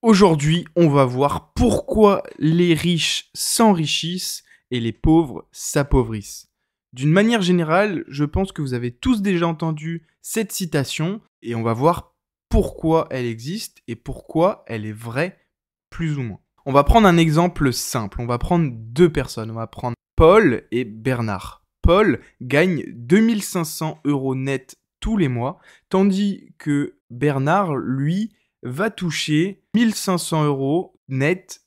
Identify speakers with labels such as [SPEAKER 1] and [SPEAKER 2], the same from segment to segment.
[SPEAKER 1] Aujourd'hui, on va voir pourquoi les riches s'enrichissent et les pauvres s'appauvrissent. D'une manière générale, je pense que vous avez tous déjà entendu cette citation et on va voir pourquoi elle existe et pourquoi elle est vraie, plus ou moins. On va prendre un exemple simple. On va prendre deux personnes. On va prendre Paul et Bernard. Paul gagne 2500 € net tous les mois, tandis que Bernard, lui, va toucher 1500 € net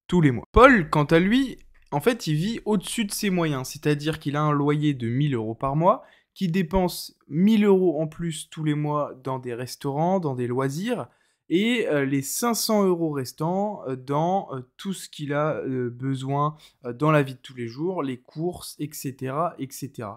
[SPEAKER 1] tous les mois. Paul, quant à lui, en fait, il vit au-dessus de ses moyens, c'est-à-dire qu'il a un loyer de 1000 € par mois, qu'il dépense 1000 € en plus tous les mois dans des restaurants, dans des loisirs, et les 500 € restants dans tout ce qu'il a besoin dans la vie de tous les jours, les courses, etc., etc.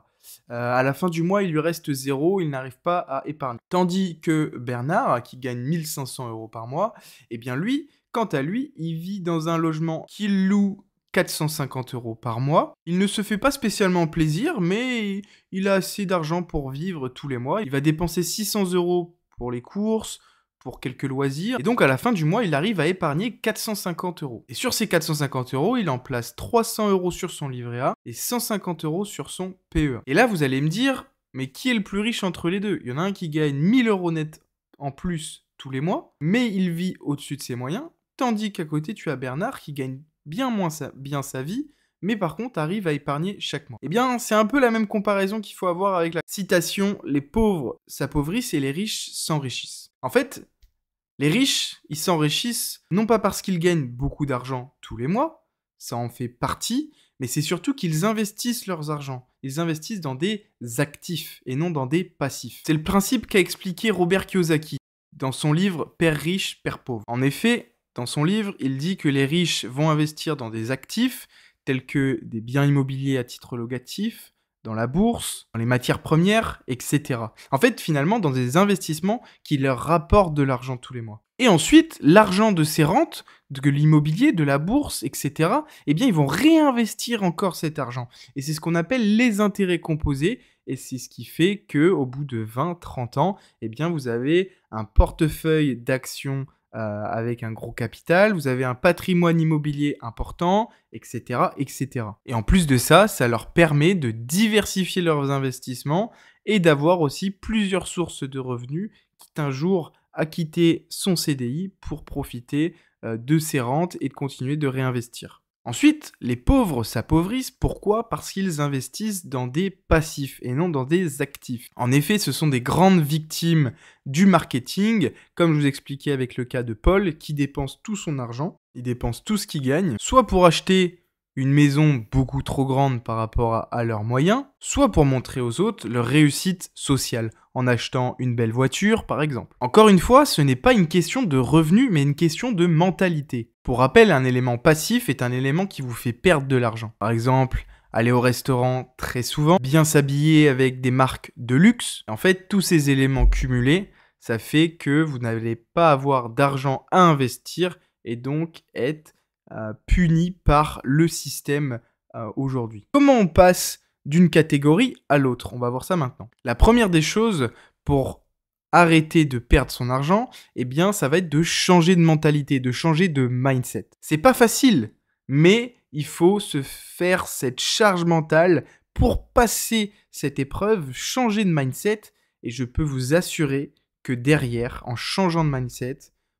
[SPEAKER 1] À la fin du mois, il lui reste 0, il n'arrive pas à épargner. Tandis que Bernard, qui gagne 1500 € par mois, eh bien lui, quant à lui, il vit dans un logement qu'il loue 450 € par mois. Il ne se fait pas spécialement plaisir, mais il a assez d'argent pour vivre tous les mois. Il va dépenser 600 € pour les courses, pour quelques loisirs. Et donc, à la fin du mois, il arrive à épargner 450 €. Et sur ces 450 €, il en place 300 € sur son livret A et 150 € sur son PEA. Et là, vous allez me dire, mais qui est le plus riche entre les deux? Il y en a un qui gagne 1000 € net en plus tous les mois, mais il vit au-dessus de ses moyens, tandis qu'à côté, tu as Bernard qui gagne bien sa vie, mais par contre arrive à épargner chaque mois. Eh bien, c'est un peu la même comparaison qu'il faut avoir avec la citation « Les pauvres s'appauvrissent et les riches s'enrichissent ». En fait, les riches, ils s'enrichissent non pas parce qu'ils gagnent beaucoup d'argent tous les mois, ça en fait partie, mais c'est surtout qu'ils investissent leurs argent. Ils investissent dans des actifs et non dans des passifs. C'est le principe qu'a expliqué Robert Kiyosaki dans son livre « Père riche, Père pauvre ». En effet, dans son livre, il dit que les riches vont investir dans des actifs tels que des biens immobiliers à titre locatif, dans la bourse, dans les matières premières, etc. En fait, finalement, dans des investissements qui leur rapportent de l'argent tous les mois. Et ensuite, l'argent de ces rentes, de l'immobilier, de la bourse, etc., eh bien, ils vont réinvestir encore cet argent. Et c'est ce qu'on appelle les intérêts composés. Et c'est ce qui fait qu'au bout de 20-30 ans, eh bien, vous avez un portefeuille d'actions avec un gros capital, vous avez un patrimoine immobilier important, etc., etc. Et en plus de ça, ça leur permet de diversifier leurs investissements et d'avoir aussi plusieurs sources de revenus, quitte un jour à quitter son CDI pour profiter de ses rentes et de continuer de réinvestir. Ensuite, les pauvres s'appauvrissent. Pourquoi? Parce qu'ils investissent dans des passifs et non dans des actifs. En effet, ce sont des grandes victimes du marketing, comme je vous expliquais avec le cas de Paul, qui dépense tout son argent, il dépense tout ce qu'il gagne, soit pour acheter une maison beaucoup trop grande par rapport à leurs moyens, soit pour montrer aux autres leur réussite sociale, en achetant une belle voiture par exemple. Encore une fois, ce n'est pas une question de revenus, mais une question de mentalité. Pour rappel, un élément passif est un élément qui vous fait perdre de l'argent. Par exemple, aller au restaurant très souvent, bien s'habiller avec des marques de luxe. En fait, tous ces éléments cumulés, ça fait que vous n'allez pas avoir d'argent à investir et donc être puni par le système aujourd'hui. Comment on passe d'une catégorie à l'autre? On va voir ça maintenant. La première des choses pour arrêter de perdre son argent, eh bien, ça va être de changer de mentalité, de changer de mindset. C'est pas facile, mais il faut se faire cette charge mentale pour passer cette épreuve, changer de mindset, et je peux vous assurer que derrière, en changeant de mindset,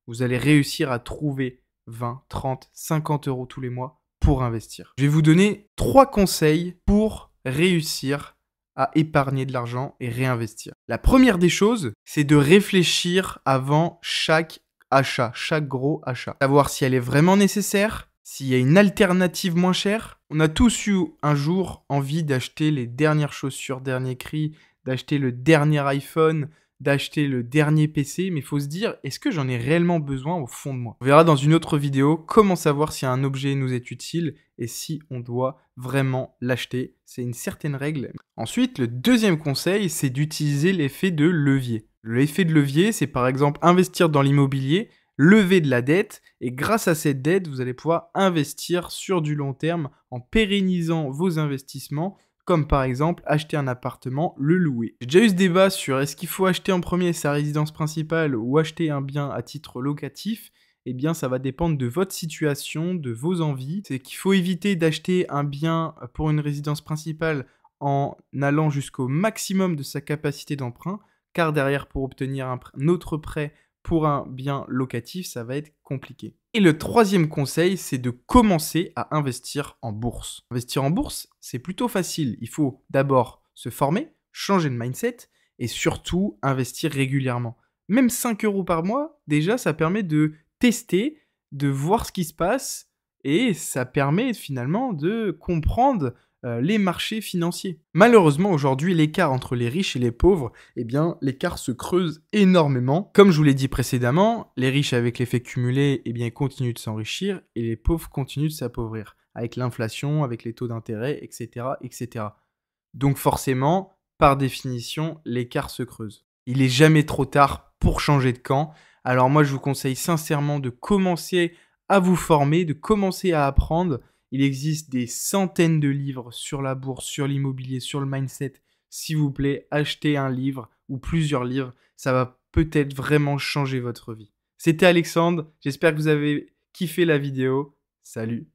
[SPEAKER 1] vous allez réussir à trouver 20, 30, 50 € tous les mois pour investir. Je vais vous donner 3 conseils pour réussir à épargner de l'argent et réinvestir. La première des choses, c'est de réfléchir avant chaque achat, chaque gros achat. Savoir si elle est vraiment nécessaire, s'il y a une alternative moins chère. On a tous eu un jour envie d'acheter les dernières chaussures, dernier cri, d'acheter le dernier iPhone, d'acheter le dernier PC, mais il faut se dire, est-ce que j'en ai réellement besoin au fond de moi? On verra dans une autre vidéo comment savoir si un objet nous est utile et si on doit vraiment l'acheter. C'est une certaine règle. Ensuite, le deuxième conseil, c'est d'utiliser l'effet de levier. L'effet de levier, c'est par exemple investir dans l'immobilier, lever de la dette, et grâce à cette dette, vous allez pouvoir investir sur du long terme en pérennisant vos investissements, comme par exemple acheter un appartement, le louer. J'ai déjà eu ce débat sur est-ce qu'il faut acheter en premier sa résidence principale ou acheter un bien à titre locatif, eh bien, ça va dépendre de votre situation, de vos envies. C'est qu'il faut éviter d'acheter un bien pour une résidence principale en allant jusqu'au maximum de sa capacité d'emprunt, car derrière, pour obtenir un autre prêt pour un bien locatif, ça va être compliqué. Et le troisième conseil, c'est de commencer à investir en bourse. Investir en bourse, c'est plutôt facile. Il faut d'abord se former, changer de mindset et surtout investir régulièrement. Même 5 euros par mois, déjà, ça permet de tester, de voir ce qui se passe et ça permet finalement de comprendre les marchés financiers. Malheureusement, aujourd'hui, l'écart entre les riches et les pauvres, eh bien, l'écart se creuse énormément. Comme je vous l'ai dit précédemment, les riches avec l'effet cumulé, eh bien, continuent de s'enrichir et les pauvres continuent de s'appauvrir avec l'inflation, avec les taux d'intérêt, etc., etc. Donc forcément, par définition, l'écart se creuse. Il n'est jamais trop tard pour changer de camp. Alors moi, je vous conseille sincèrement de commencer à vous former, de commencer à apprendre. Il existe des centaines de livres sur la bourse, sur l'immobilier, sur le mindset. S'il vous plaît, achetez un livre ou plusieurs livres. Ça va peut-être vraiment changer votre vie. C'était Alexandre. J'espère que vous avez kiffé la vidéo. Salut!